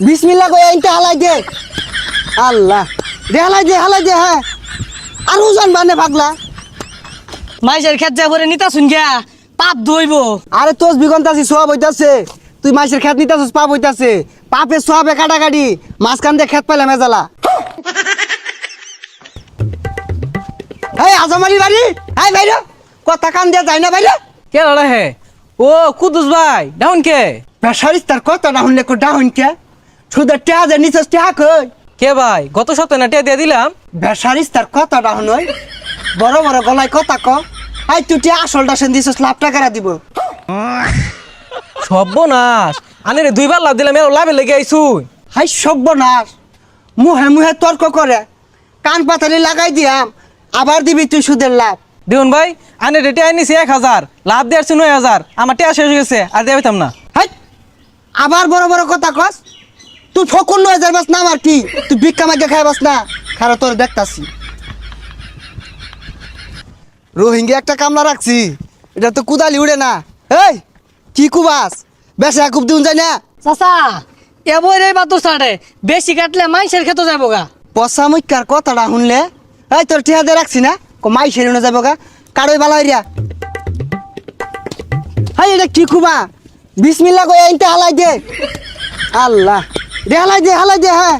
বিসমিল্লাহ কই আইনতে হালাই দে আল্লাহ দে হালাই দে হ্যাঁ আর ওজন বানে পাগলা মাইজের খেত যা ভরে নিতা শুন গিয়া পাপ ধইব। আরে তোস বিগন্তাছি সোয়াব হইতাছে তুই মাছের খেত নিতাছিস পাপ হইতাছে পাপে সোয়াবে কাটাকাটি মাঝখান দিয়ে খেত পাইলে মেজালা এই আজমারি বাড়ি এই বাইরে কথা কান দিয়ে যায় না বাইরে কে লড়া হে ও কুদুস ভাই ডাউন কে বেসারিস তার কথা না শুনলে কো ডাউন কে সুদের টেয়া যে নিছস টেয়া কই কে ভাই গত সপ্তাহে না টিয়া দিয়ে দিলাম। বেসারিস তার কথা ডাউন হই বড় বড় গলায় কথা ক আই তুই টিয়া আসলটা সেন দিছস লাভ টাকা দিব সর্বনাশ আনে রে 2 বার লাভ দিলাম এর লাভে লেগে আইছু। হাই সর্বনাশ মুহে মুহে তর্ক করে কান পাতালি লাগাই দিয়াম আবার দিবি তুই সুদের লাভ দেখুন ভাই আনে রে টিয়া নিছি 1000 লাভ দিয়ে আসছে 9000 আমার টিয়া শেষ হয়ে গেছে আর দিয়ে পাইতাম না। হাই আবার বড় বড় কথা কস তুই ফকুন 9000 বাস না আমার কি তুই ভিক্ষা মাগে খাই বাস না খারা তোর দেখতাছি রোহিঙ্গা একটা কামলা রাখছি এটা তো কুদালি উড়ে না এই কি কুবাস বেশা খুব দিন যায় না চাচা এবরে বাতুর সাড়ে বেশি কাটলে মাইসের খেতে যাবো গা। পচা মুখার কথাটা শুনলে এই তোর টিহা দিয়ে রাখছি না মাই সেরে যাবো গা কারোই বালা হইয়া হাই এটা কি কুবা বিসমিল্লাহ কই আইনতে হালাই দে আল্লাহ দে হালাই দে হ্যাঁ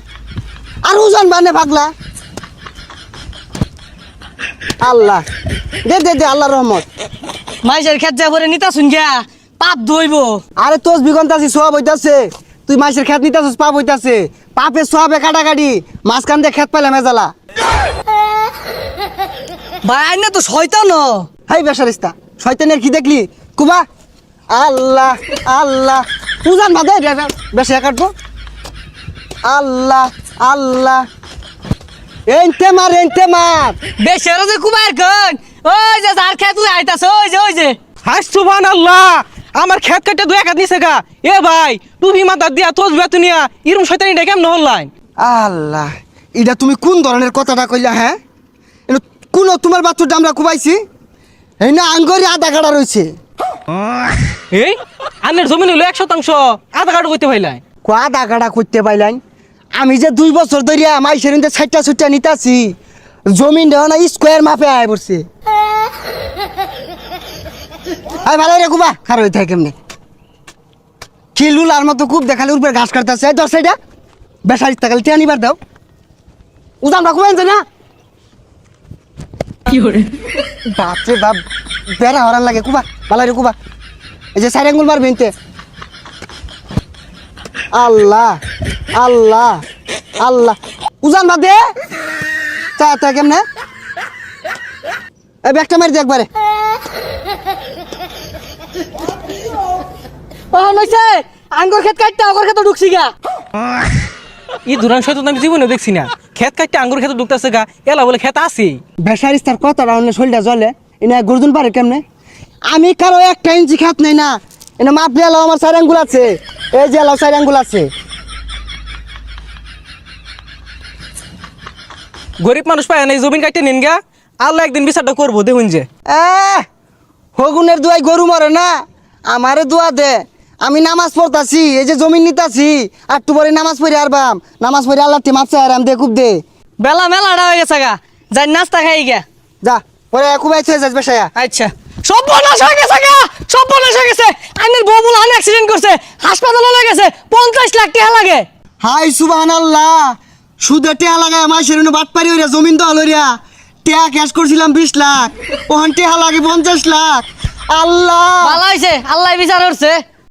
আর ওজন বানে পাগলা আল্লাহ দে দে দে আল্লাহর রহমত মাইসের খেত যা ভরে নিতা শুন গিয়া পাপ ধইব। আরে তোস বিগন্তাছি সোয়াব হইতাছে তুই মাছের খেত নিতাছিস পাপ হইতাছে পাপে সোয়াবে কাটাকাটি মাঝখান দিয়ে খেত পাইলে মেজালা ভাই আইনা তো শয়তান। হাই বেসারিস্তা শয়তানের কি দেখলি কুবা আল্লাহ আল্লাহ উজান বাদে বেশি কাটবো আল্লাহ আল্লাহ এনতে মার বেশি আর যে কুমার কন ওই যে যার খেত তুই আইতাছ ওই যে হাই সুবহানাল্লাহ আমার খেত কাটে 2 একাত নিছে গা। এ ভাই টুপি মাথা দিয়া তোজ বেতুনিয়া ইরম শয়তানি ডেকেম নহলাইন। আল্লাহ এটা তুমি কোন ধরনের কথাটা কইলা হ্যাঁ কোন তোমার বাচ্চুর আমরা কুবাইছি এই না আঙ্গরি আধা কাটা রয়েছে এই আনের জমি হইলো 1% আধা কাটা কইতে ভাইলাই আধা কাটা করতে পাইলাম আমি যে 2 বছর ধরিয়া মাইসের ছাইটা ছুটটা নিতাছি জমিন দেওয়া না স্কোয়ার মাপে আয় পড়ছে আয় ভালো রে কুবা খার হয়ে থাকে কেমনে কিলুলার মতো খুব দেখালে উপরে ঘাস কাটতেছে এই 10 সাইডা বেসারিস টাকালে টিয়া নিবার দাও উজান রাখবেন যে না কি করে বাপরে বাপ বেড়া হরান লাগে কুবা ভালো রে কুবা এই যে সাইড আঙ্গুল মারবে ইনতে আল্লাহ আল্লাহ আল্লাহ উজান বাদ দে তা কেমনে এই ব্যাগটা মারি দে একবারে ও নইছে আঙ্গুর খেত কাটতে আগর খেতে ঢুকছি গা। ই দুরান শয়তান আমি জীবনে দেখছি না খেত কাটতে আঙ্গুর খেতে ঢুকতেছে গা এলা বলে খেত আছে বেসারিস তার কথাটা অন্য শরীরটা জ্বলে এনে গর্দুন পারে কেমনে আমি কারো 1 ইঞ্চি খাত নেই না এনে মাপ দিয়ে এলাও আমার 4 আঙ্গুল আছে এই যে এলাও 4 আঙ্গুল আছে গরিব মানুষ পায় না এই জমিন কাটতে নিন গা আল্লাহ একদিন বিচারটা করবো দেখুন যে হগুনের দুয়াই গরু মরে না আমারে দোয়া দে আমি নামাজ পড়তাছি এই যে জমিন নিতাছি আর একটু পরে নামাজ পড়ে আরবাম নামাজ পড়ে আল্লাহ মাপ চাই আরাম দে খুব দে বেলা মেলাটা হয়ে গেছে গা যাই নাস্তা খাই গা। যা পরে খুবাই থয়ে যাস বেসায়া আচ্ছা সর্বনাশ হয়ে গেছে গা সর্বনাশ হয়ে গেছে আইনের বউ বলে অ্যাক্সিডেন্ট করছে হাসপাতালে লয়ে গেছে 50 লাখ টাকা লাগে। হাই সুবহানাল্লাহ সুদে টেয়া লাগায় মাসের বাট পারি হইরা জমিন দল হইরা টেয়া ক্যাশ করছিলাম 20 লাখ ওখান টেয়া লাগে 50 লাখ আল্লাহ ভালো হয়েছে আল্লাহ বিচার করছে।